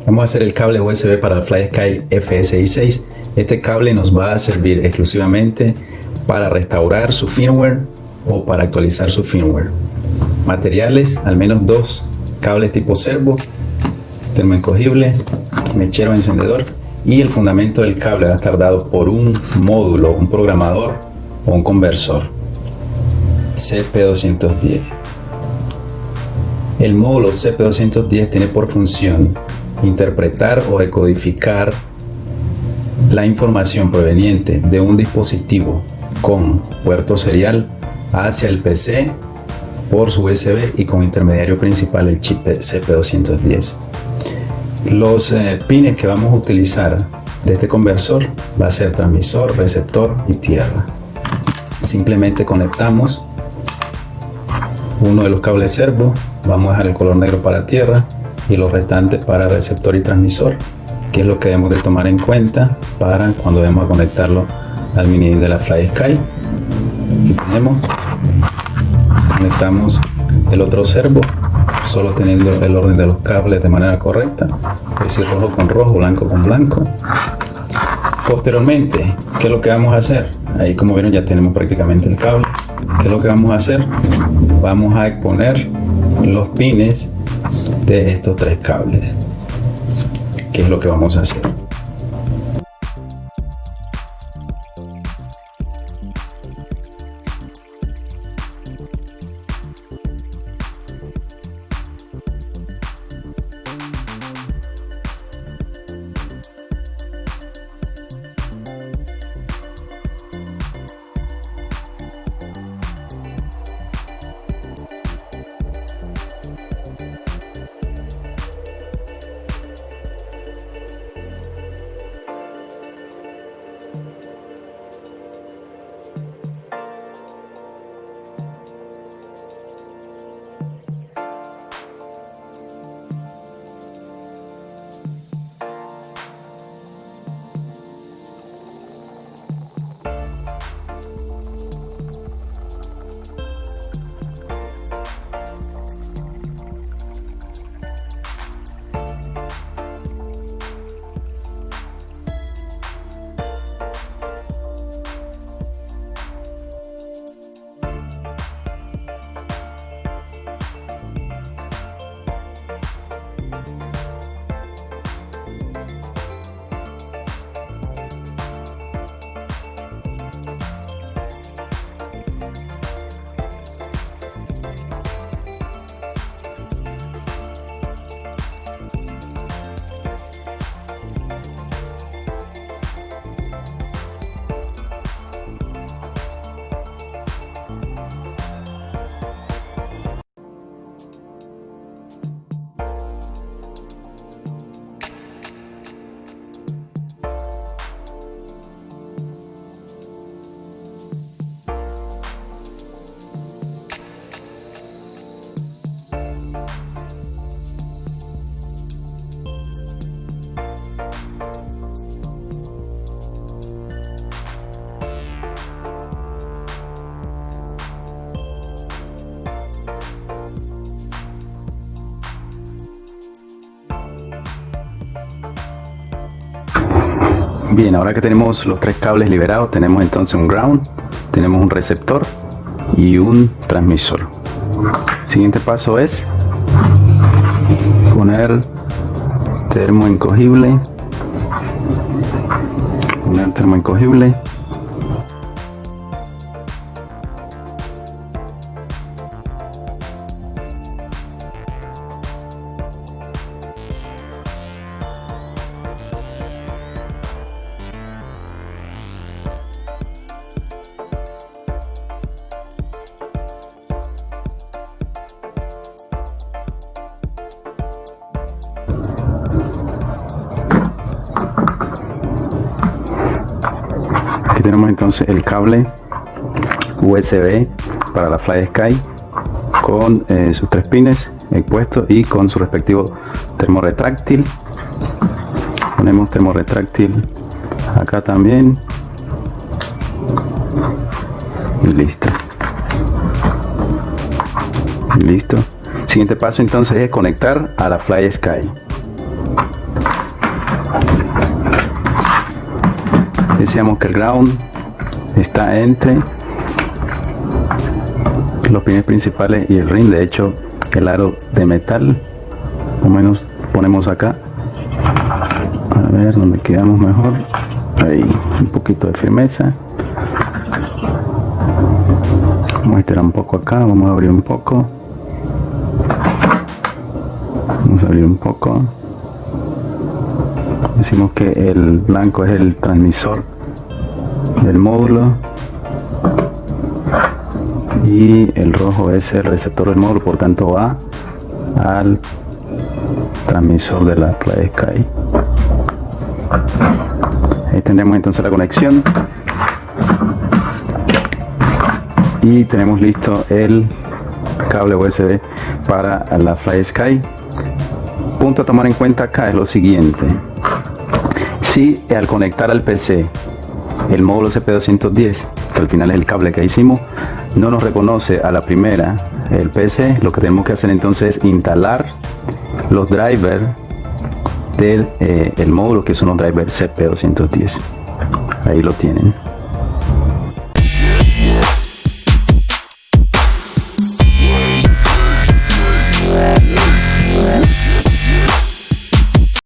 Vamos a hacer el cable USB para el FlySky FSI6. Este cable nos va a servir exclusivamente para restaurar su firmware o para actualizar su firmware. Materiales, al menos 2 cables tipo servo, termoencogible, mechero encendedor, y el fundamento del cable va a estar dado por un módulo, un programador o un conversor CP210. El módulo CP210 tiene por función interpretar o decodificar la información proveniente de un dispositivo con puerto serial hacia el PC por su USB y con intermediario principal el chip CP210. Los pines que vamos a utilizar de este conversor va a ser transmisor, receptor y tierra. Simplemente conectamos uno de los cables servo, vamos a dejar el color negro para tierra y los restantes para receptor y transmisor, que es lo que debemos de tomar en cuenta para cuando vamos a conectarlo al mini de la FlySky. Conectamos el otro servo, solo teniendo el orden de los cables de manera correcta, es decir, rojo con rojo, blanco con blanco. Posteriormente, ¿qué es lo que vamos a hacer? Ahí, como vieron, ya tenemos prácticamente el cable. ¿Qué es lo que vamos a hacer? Vamos a exponer los pines de estos 3 cables. ¿Qué es lo que vamos a hacer? Bien, ahora que tenemos los 3 cables liberados, tenemos entonces un ground, tenemos un receptor y un transmisor. Siguiente paso es poner termoencogible, Aquí tenemos entonces el cable USB para la FlySky con sus 3 pines expuestos y con su respectivo termorretráctil. Ponemos termorretráctil acá también y listo. Listo. Siguiente paso entonces es conectar a la FlySky. decíamos que el ground está entre los pines principales y el ring. De hecho, el aro de metal, o menos ponemos acá, a ver dónde quedamos mejor, ahí, un poquito de firmeza. Vamos a estirar un poco acá, vamos a abrir un poco, vamos a abrir un poco. Decimos que el blanco es el transmisor del módulo y el rojo es el receptor del módulo, por tanto va al transmisor de la FlySky. Ahí tendremos entonces la conexión y tenemos listo el cable USB para la FlySky. Punto a tomar en cuenta acá es lo siguiente: si al conectar al PC el módulo CP210, que al final es el cable que hicimos, no nos reconoce a la primera el PC, lo que tenemos que hacer entonces es instalar los drivers del el módulo, que son los drivers CP210. Ahí lo tienen.